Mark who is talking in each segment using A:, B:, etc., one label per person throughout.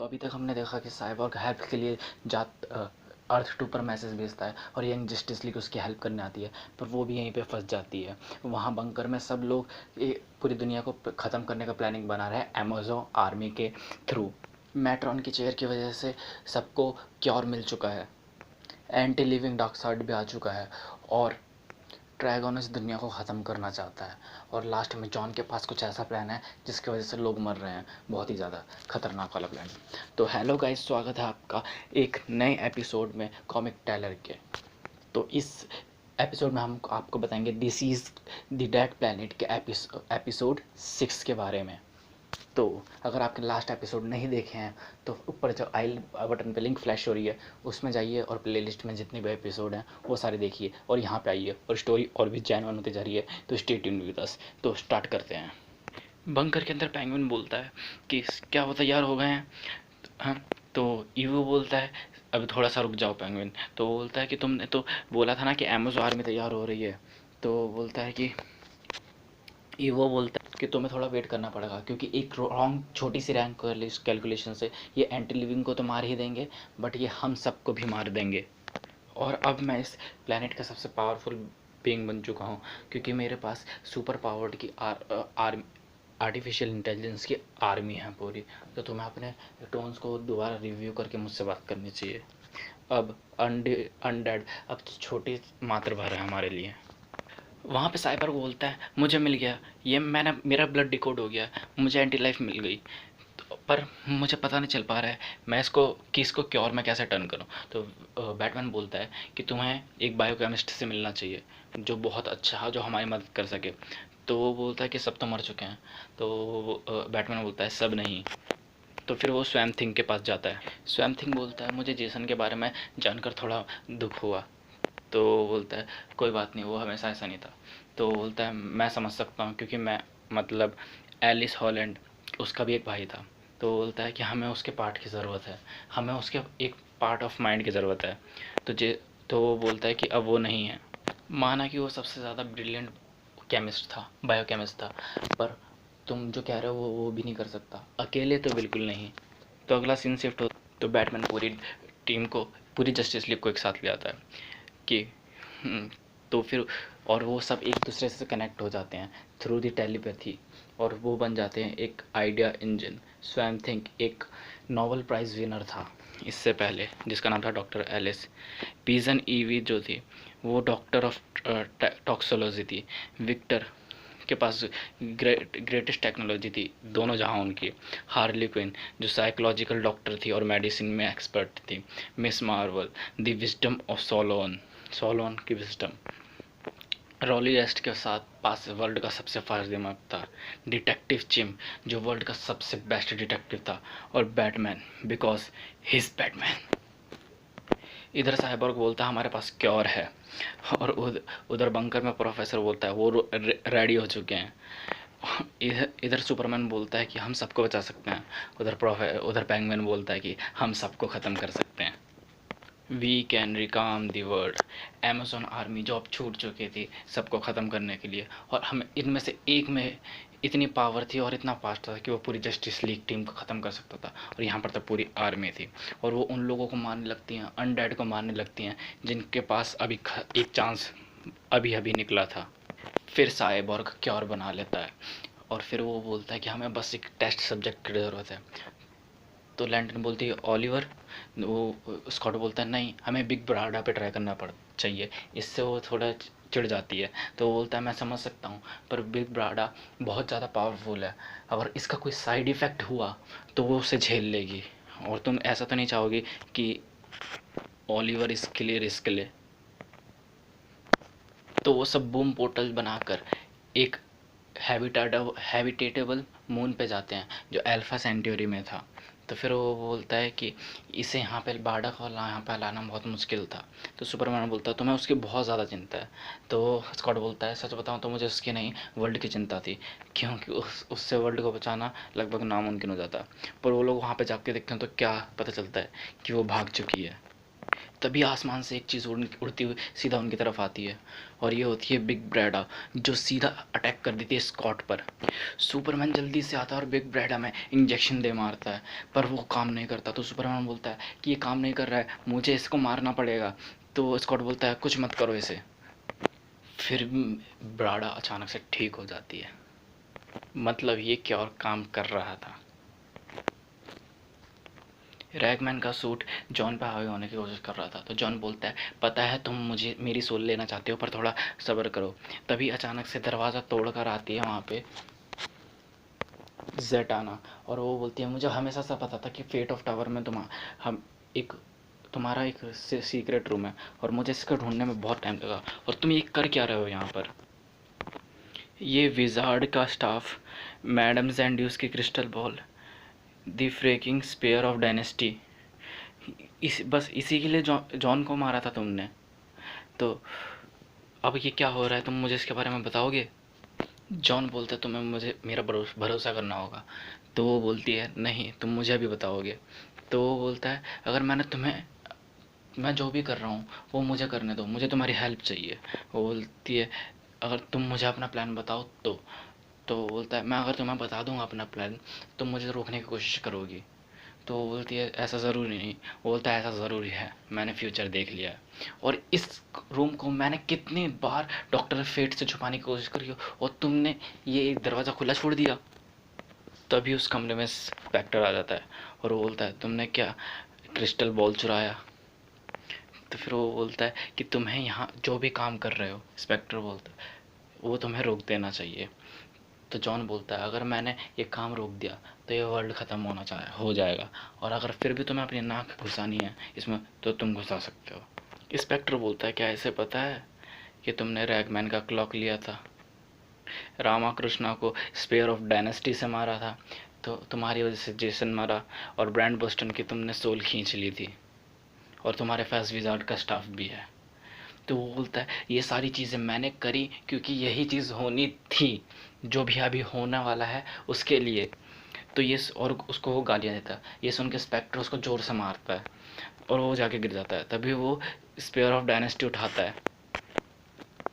A: अभी तक हमने देखा कि साइबॉर्ग हेल्प के लिए अर्थ 2 पर मैसेज भेजता है और यंग जस्टिस लीग उसकी हेल्प करने आती है, पर वो भी यहीं पे फंस जाती है। वहाँ बंकर में सब लोग पूरी दुनिया को ख़त्म करने का प्लानिंग बना रहे हैं अमेज़न आर्मी के थ्रू। मैट्रॉन की चेयर की वजह से सबको क्योर मिल चुका है, एंटी लिविंग डार्कसाइड भी आ चुका है और ड्रैगन इस दुनिया को ख़त्म करना चाहता है। और लास्ट में जॉन के पास कुछ ऐसा प्लान है जिसकी वजह से लोग मर रहे हैं, बहुत ही ज़्यादा खतरनाक वाला प्लान। तो हेलो गाइस, स्वागत है आपका एक नए एपिसोड में कॉमिक टेलर के। तो इस एपिसोड में हम आपको बताएंगे this is the dead planet के एपिसोड 6 के बारे में। तो अगर आपने लास्ट एपिसोड नहीं देखे हैं तो ऊपर जो आई बटन पे लिंक फ्लैश हो रही है उसमें जाइए और प्लेलिस्ट में जितने भी एपिसोड हैं वो सारे देखिए और यहाँ पे आइए, और स्टोरी और भी जेन्युइन होती जा रही है, तो स्टे ट्यून्ड विद अस। तो स्टार्ट करते हैं। बंकर के अंदर पेंगुइन बोलता है कि क्या वो तैयार हो गए हैं। हाँ, तो ईवो बोलता है अब थोड़ा सा रुक जाओ पेंगुइन। तो वो बोलता है कि तुमने तो बोला था ना कि अमेज़न आर्मी तैयार हो रही है। तो बोलता है कि वो बोलता है कि तुम्हें थोड़ा वेट करना पड़ेगा, क्योंकि एक रॉन्ग छोटी सी रैंक कैलकुलेशन से ये एंटी लिविंग को तो मार ही देंगे, बट ये हम सबको भी मार देंगे। और अब मैं इस प्लेनेट का सबसे पावरफुल बीइंग बन चुका हूँ, क्योंकि मेरे पास सुपर पावर्ड की आर्टिफिशियल इंटेलिजेंस की आर्मी है पूरी। तो तुम्हें अपने टोन्स को दोबारा रिव्यू करके मुझसे बात करनी चाहिए। अब अनडेड अब तो छोटी मातृभर है हमारे लिए। वहाँ पे साइबर बोलता है मुझे मिल गया, ये मेरा ब्लड डिकोड हो गया, मुझे एंटी लाइफ मिल गई। तो पर मुझे पता नहीं चल पा रहा है मैं इसको क्योर में कैसे टर्न करूँ। तो बैटमैन बोलता है कि तुम्हें एक बायोकेमिस्ट से मिलना चाहिए जो बहुत अच्छा है, जो हमारी मदद कर सके। तो वो बोलता है कि सब तो मर चुके हैं। तो बैटमैन बोलता है सब नहीं। तो फिर वो स्वैम्प थिंग के पास जाता है। स्वैम्प थिंग बोलता है मुझे जेसन के बारे में जानकर थोड़ा दुख हुआ। तो बोलता है कोई बात नहीं, वो हमेशा ऐसा नहीं था। तो बोलता है मैं समझ सकता हूँ, क्योंकि मैं मतलब एलिस हॉलैंड उसका भी एक भाई था। तो बोलता है कि हमें उसके पार्ट की ज़रूरत है, हमें उसके एक पार्ट ऑफ माइंड की ज़रूरत है। तो वो बोलता है कि अब वो नहीं है। माना कि वो सबसे ज़्यादा ब्रिलियंट केमिस्ट था, बायोकेमिस्ट था, पर तुम जो कह रहे हो वो भी नहीं कर सकता अकेले, तो बिल्कुल नहीं। तो अगला सीन शिफ्ट हो, तो बैटमैन पूरी टीम को, पूरी जस्टिस लीग को एक साथ ले आता है कि तो फिर और वो सब एक दूसरे से कनेक्ट हो जाते हैं थ्रू दी टेलीपैथी, और वो बन जाते हैं एक आइडिया इंजन। स्वैम्प थिंग एक नोबेल प्राइज़ विनर था इससे पहले, जिसका नाम था डॉक्टर एलिस। पीजन ईवी जो थी वो डॉक्टर ऑफ टॉक्सोलॉजी थी। विक्टर के पास ग्रेटेस्ट टेक्नोलॉजी थी दोनों जहां उनकी। हार्ली क्विन जो साइकोलॉजिकल डॉक्टर थी और मेडिसिन में एक्सपर्ट थी। Miss Marvel the wisdom of Solon की विजडम। रॉली वेस्ट के साथ पास वर्ल्ड का सबसे फास्ट दिमाग था। डिटेक्टिव चिम जो वर्ल्ड का सबसे बेस्ट डिटेक्टिव था। और बैटमैन बिकॉज हिज बैटमैन। इधर साइबॉर्ग बोलता है हमारे पास क्योर है, और उधर बंकर में प्रोफेसर बोलता है वो रेडी हो चुके हैं। इधर सुपरमैन बोलता है कि हम सबको बचा सकते हैं। उधर पेंगुइन बोलता है कि हम सबको ख़त्म कर सकते हैं। वी कैन रिकाम दी वर्ल्ड। अमेज़न आर्मी जो अब छूट चुकी थी सबको ख़त्म करने के लिए, और हम इनमें से एक में इतनी पावर थी और इतना फास्ट था कि वो पूरी जस्टिस लीग टीम को ख़त्म कर सकता था। और यहाँ पर तो पूरी आर्मी थी, और वो उन लोगों को मारने लगती हैं, अनडेड को मारने लगती हैं जिनके पास अभी एक चांस अभी अभी निकला था। फिर साइबॉर्ग क्योर बना लेता है, और फिर वो बोलता है कि हमें बस एक टेस्ट सब्जेक्ट की ज़रूरत है। तो लैंटन बोलती है ओलिवर। वो स्कॉट बोलता है नहीं, हमें बिग ब्राडा पे ट्राई करना चाहिए। इससे वो थोड़ा चिढ़ जाती है। तो वो बोलता है मैं समझ सकता हूँ, पर बिग ब्राडा बहुत ज़्यादा पावरफुल है, अगर इसका कोई साइड इफ़ेक्ट हुआ तो वो उसे झेल लेगी, और तुम ऐसा तो नहीं चाहोगी कि ओलिवर इसके लिए रिस्क ले। तो वो सब बूम पोर्टल बनाकर एक हैबिटेटेबल मून पे जाते हैं जो अल्फा सेंट्योरी में था। तो फिर वो बोलता है कि इसे यहाँ पे बारडा को यहाँ पे लाना बहुत मुश्किल था। तो सुपरमैन बोलता है तुम्हें उसकी बहुत ज़्यादा चिंता है। तो स्कॉट बोलता है सच बताऊँ तो मुझे उसकी नहीं, वर्ल्ड की चिंता थी, क्योंकि उससे वर्ल्ड को बचाना लगभग नामुमकिन हो जाता। पर वो लोग वहाँ पे जाके देखते हैं तो क्या पता चलता है कि वो भाग चुकी है। तभी आसमान से एक चीज़ उड़ती हुई सीधा उनकी तरफ आती है, और ये होती है बिग ब्रैडा, जो सीधा अटैक कर देती है स्कॉट पर। सुपरमैन जल्दी से आता है और बिग ब्रैडा में इंजेक्शन दे मारता है, पर वो काम नहीं करता। तो सुपरमैन बोलता है कि ये काम नहीं कर रहा है, मुझे इसको मारना पड़ेगा। तो स्कॉट बोलता है कुछ मत करो इसे। फिर ब्राडा अचानक से ठीक हो जाती है। मतलब ये क्या और काम कर रहा था। रैगमैन का सूट जॉन पे हावी होने की कोशिश कर रहा था, तो जॉन बोलता है पता है तुम मुझे मेरी सोल लेना चाहते हो, पर थोड़ा सब्र करो। तभी अचानक से दरवाज़ा तोड़कर आती है वहाँ पे जेटाना, और वो बोलती है मुझे हमेशा से पता था कि फेट ऑफ टावर में तुम्हारा एक सीक्रेट रूम है, और मुझे इसको ढूंढने में बहुत टाइम लगा, और तुम ये कर क्या रहे हो यहाँ पर। ये विजार्ड का स्टाफ, मैडम जैंड्यूस की crystal ball, the freaking sphere of dynasty, बस इसी के लिए जॉन को मारा था तुमने। तो अब ये क्या हो रहा है, तुम मुझे इसके बारे में बताओगे। जॉन बोलता है तुम्हें मुझे मेरा भरोसा करना होगा। तो वो बोलती है नहीं, तुम मुझे अभी बताओगे। तो वो बोलता है अगर मैं जो भी कर रहा हूँ वो मुझे करने दो, मुझे तुम्हारी हेल्प चाहिए। वो बोलती है अगर तुम मुझे अपना प्लान बताओ तो वो बोलता है मैं अगर तुम्हें बता दूंगा अपना प्लान तो मुझे रोकने की कोशिश करोगी। तो वो बोलती है ऐसा ज़रूरी नहीं। वो बोलता है ऐसा ज़रूरी है, मैंने फ्यूचर देख लिया है, और इस रूम को मैंने कितनी बार डॉक्टर फेट से छुपाने की कोशिश करी हो, और तुमने ये एक दरवाज़ा खुला छोड़ दिया। तभी उस कमरे में स्पेक्टर आ जाता है, और वो बोलता है तुमने क्या क्रिस्टल बॉल चुराया। तो फिर वो बोलता है कि तुम्हें यहाँ जो भी काम कर रहे हो, स्पेक्टर बोलता है, वो तुम्हें रोक देना चाहिए। तो जॉन बोलता है अगर मैंने ये काम रोक दिया तो ये वर्ल्ड ख़त्म हो जाएगा, और अगर फिर भी तुम्हें अपनी नाक घुसानी है इसमें तो तुम घुसा सकते हो। स्पेक्टर बोलता है क्या इसे पता है कि तुमने रैगमैन का क्लॉक लिया था, रामाकृष्णा को स्पेयर ऑफ डायनेस्टी से मारा था, तो तुम्हारी वजह से जेसन मरा, और ब्रांड बोस्टन की तुमने सोल खींच ली थी, और तुम्हारे पास विजार्ड का स्टाफ भी है। तो वो बोलता है ये सारी चीज़ें मैंने करी क्योंकि यही चीज़ होनी थी, जो भी अभी होने वाला है उसके लिए। तो ये और उसको वो गालियाँ देता है। ये सुन के स्पेक्टर उसको ज़ोर से मारता है, और वो जाके गिर जाता है। तभी वो स्पेयर ऑफ डायनेस्टी उठाता है।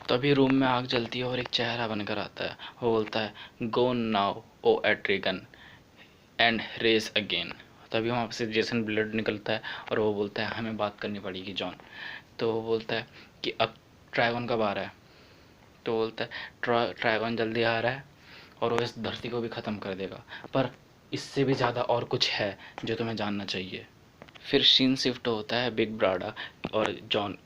A: तभी रूम में आग जलती है और एक चेहरा बनकर आता है। वो बोलता है go now O Etrigan and rest again. तभी वहाँ से जेसन ब्लड निकलता है, और वो बोलता है हमें बात करनी पड़ेगी जॉन। तो वो बोलता है कि अब ड्रैगन कब आ रहा है। तो बोलता है ड्रैगन जल्दी आ रहा है, और वो इस धरती को भी ख़त्म कर देगा, पर इससे भी ज़्यादा और कुछ है जो तुम्हें जानना चाहिए। फिर सीन शिफ्ट होता है बिग ब्राडा और जॉन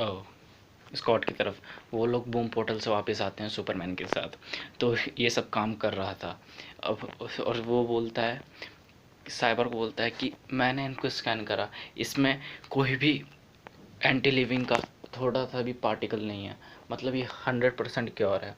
A: स्कॉट की तरफ। वो लोग बूम पोर्टल से वापस आते हैं सुपरमैन के साथ। तो ये सब काम कर रहा था अब, और वो बोलता है साइबर को बोलता है कि मैंने इनको स्कैन करा, इसमें कोई भी एंटी लिविंग का थोड़ा सा भी पार्टिकल नहीं है, मतलब ये 100% क्योर है।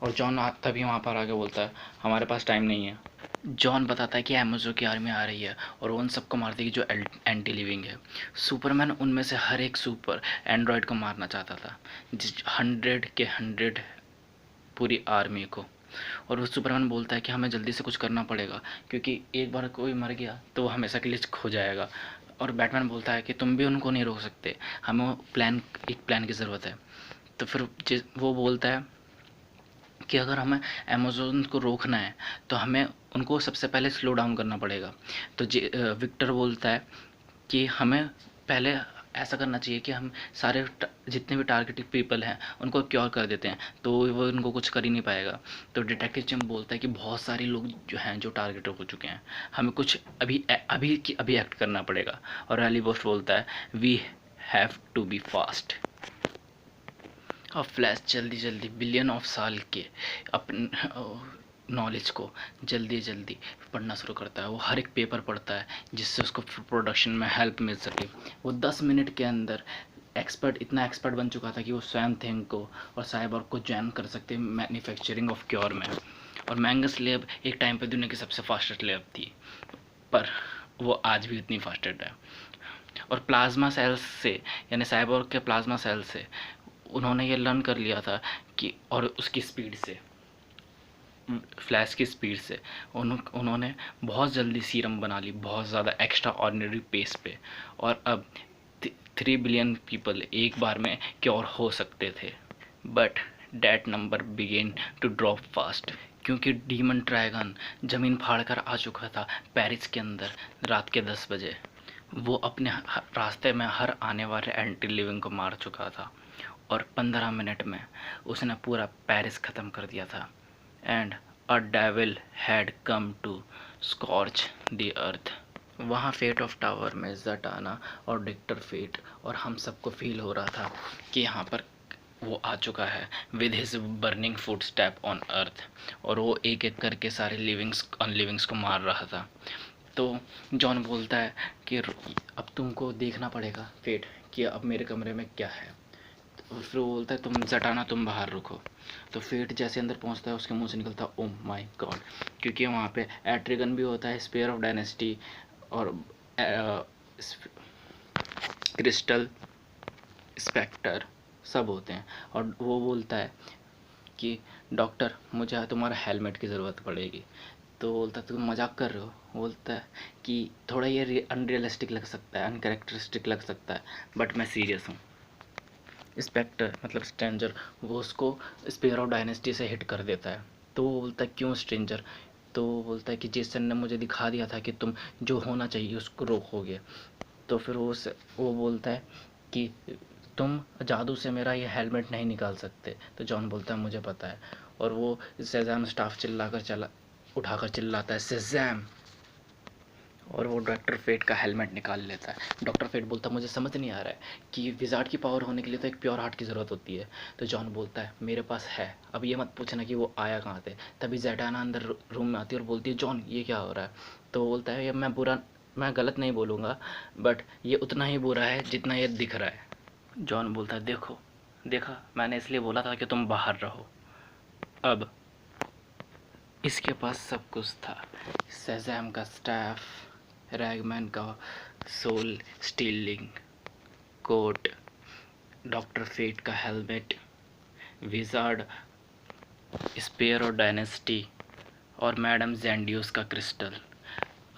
A: और जॉन तभी वहाँ पर आके बोलता है हमारे पास टाइम नहीं है। जॉन बताता है कि अमेजो की आर्मी आ रही है और वो उन सबको मार देगी जो एंटी लिविंग है। सुपरमैन उनमें से हर एक सुपर एंड्रॉयड को मारना चाहता था, 100 के 100 पूरी आर्मी को। और वो सुपरमैन बोलता है कि हमें जल्दी से कुछ करना पड़ेगा क्योंकि एक बार कोई मर गया तो वो हमेशा के लिए खो जाएगा। और बैटमैन बोलता है कि तुम भी उनको नहीं रोक सकते, हमें एक प्लान की ज़रूरत है। तो फिर वो बोलता है कि अगर हमें अमेज़न को रोकना है तो हमें उनको सबसे पहले स्लो डाउन करना पड़ेगा। तो विक्टर बोलता है कि हमें पहले ऐसा करना चाहिए कि हम सारे जितने भी टारगेटेड पीपल हैं उनको क्योर कर देते हैं, तो वो उनको कुछ कर ही नहीं पाएगा। तो डिटेक्टिव जिम बोलता है कि बहुत सारे लोग जो हैं जो टारगेटेड हो चुके हैं, हमें कुछ अभी एक्ट करना पड़ेगा। और रैली बोस्ट बोलता है we have to be fast. और फ्लैश जल्दी जल्दी बिलियन ऑफ साल के अपने नॉलेज को जल्दी जल्दी पढ़ना शुरू करता है। वो हर एक पेपर पढ़ता है जिससे उसको प्रोडक्शन में हेल्प मिल सके। वो 10 मिनट के अंदर इतना एक्सपर्ट बन चुका था कि वो स्वयं थिंग को और साइबॉर्ग को ज्वाइन कर सकते मैन्युफैक्चरिंग ऑफ क्योर में। और मैंगस लैब एक टाइम पे दुनिया की सबसे फास्टेस्ट लैब थी, पर वो आज भी उतनी फास्टेस्ट है। और प्लाज्मा सेल्स से, यानी साइबॉर्ग के प्लाज्मा सेल से उन्होंने ये लर्न कर लिया था कि, और उसकी स्पीड से, फ्लैश की स्पीड से उन्होंने बहुत जल्दी सीरम बना ली, बहुत ज़्यादा एक्स्ट्रा ऑर्डिनरी पेस पे। और अब 3 बिलियन पीपल एक बार में क्योर हो सकते थे। But that number began to drop fast, क्योंकि डीमन ड्रैगन ज़मीन फाड़ कर आ चुका था पेरिस के अंदर रात के 10 बजे। वो अपने रास्ते में हर आने वाले एंटी लिविंग को मार चुका था और 15 मिनट में उसने पूरा पेरिस ख़त्म कर दिया था। And a devil had come to scorch the earth. वहाँ फेट ऑफ टावर में ज़टाना और डिक्टर फेट और हम सबको फील हो रहा था कि यहाँ पर वो आ चुका है with his burning foot step on earth, और वो एक एक करके सारे लिविंग्स अनलिविंग्स को मार रहा था। तो जॉन बोलता है कि अब तुमको देखना पड़ेगा फेट कि अब मेरे कमरे में क्या है। तो फिर वो बोलता है तुम ज़टाना तुम बाहर रुको। तो फेट जैसे अंदर पहुंचता है उसके मुंह से निकलता है ओ माय गॉड, क्योंकि वहाँ पे एट्रिगन भी होता है, स्पेयर ऑफ डायनेस्टी और क्रिस्टल स्पेक्टर सब होते हैं। और वो बोलता है कि डॉक्टर मुझे तुम्हारा हेलमेट की ज़रूरत पड़ेगी। तो बोलता है तुम मजाक कर रहे हो। बोलता है कि थोड़ा ये अनरियलिस्टिक लग सकता है, अनकैरेक्टरिस्टिक लग सकता है, बट मैं सीरियस हूँ। स्पेक्टर मतलब स्ट्रेंजर वो उसको स्पेयर ऑफ डायनेस्टी से हिट कर देता है। तो वो बोलता है क्यों स्ट्रेंजर। तो वो बोलता है कि जेसन ने मुझे दिखा दिया था कि तुम जो होना चाहिए उसको रोकोगे। तो फिर वो बोलता है कि तुम जादू से मेरा ये हेलमेट नहीं निकाल सकते। तो जॉन बोलता है मुझे पता है। और वो सेज़ैम स्टाफ उठाकर चिल्लाता है सेज़ैम, और वो डॉक्टर फेट का हेलमेट निकाल लेता है। डॉक्टर फेट बोलता है मुझे समझ नहीं आ रहा है कि विज़ार्ड की पावर होने के लिए तो एक प्योर हार्ट की ज़रूरत होती है। तो जॉन बोलता है मेरे पास है, अब ये मत पूछना कि वो आया कहाँ से। तभी ज़ेटाना अंदर रूम में आती है और बोलती है जॉन ये क्या हो रहा है। तो वो बोलता है ये मैं गलत नहीं बोलूँगा, बट ये उतना ही बुरा है जितना ये दिख रहा है। जॉन बोलता है देखा मैंने इसलिए बोला था कि तुम बाहर रहो। अब इसके पास सब कुछ था, सेज़ैम का स्टाफ, रैगमैन का soul stealing coat, Doctor Fate का हेलमेट, विज़ार्ड स्पेयर और डायनेस्टी, और मैडम जैंडियस का क्रिस्टल।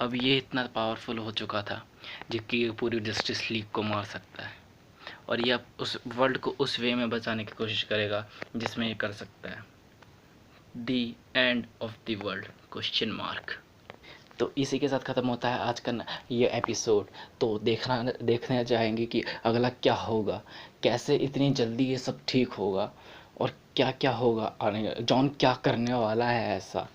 A: अब ये इतना पावरफुल हो चुका था जिसकी पूरी जस्टिस लीग को मार सकता है, और ये अब उस वर्ल्ड को उस वे में बचाने की कोशिश करेगा जिसमें ये कर सकता है। The end of the world question mark. तो इसी के साथ ख़त्म होता है आज का ये एपिसोड। तो देखने चाहेंगे कि अगला क्या होगा, कैसे इतनी जल्दी ये सब ठीक होगा, और क्या क्या होगा आने, जॉन क्या करने वाला है ऐसा।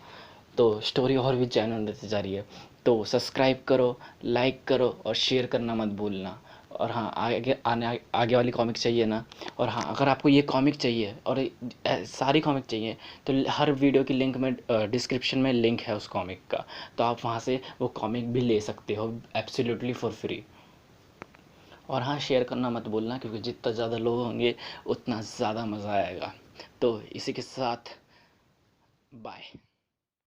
A: तो स्टोरी और भी जेन्युइन रहती जा रही है। तो सब्सक्राइब करो, लाइक करो और शेयर करना मत भूलना। और हाँ आगे वाली कॉमिक चाहिए ना। और हाँ अगर आपको ये कॉमिक चाहिए और सारी कॉमिक चाहिए तो हर वीडियो की लिंक में डिस्क्रिप्शन में लिंक है उस कॉमिक का, तो आप वहाँ से वो कॉमिक भी ले सकते हो एब्सोल्युटली फॉर फ्री। और हाँ शेयर करना मत भूलना, क्योंकि जितना ज़्यादा लोग होंगे उतना ज़्यादा मज़ा आएगा। तो इसी के साथ बाय।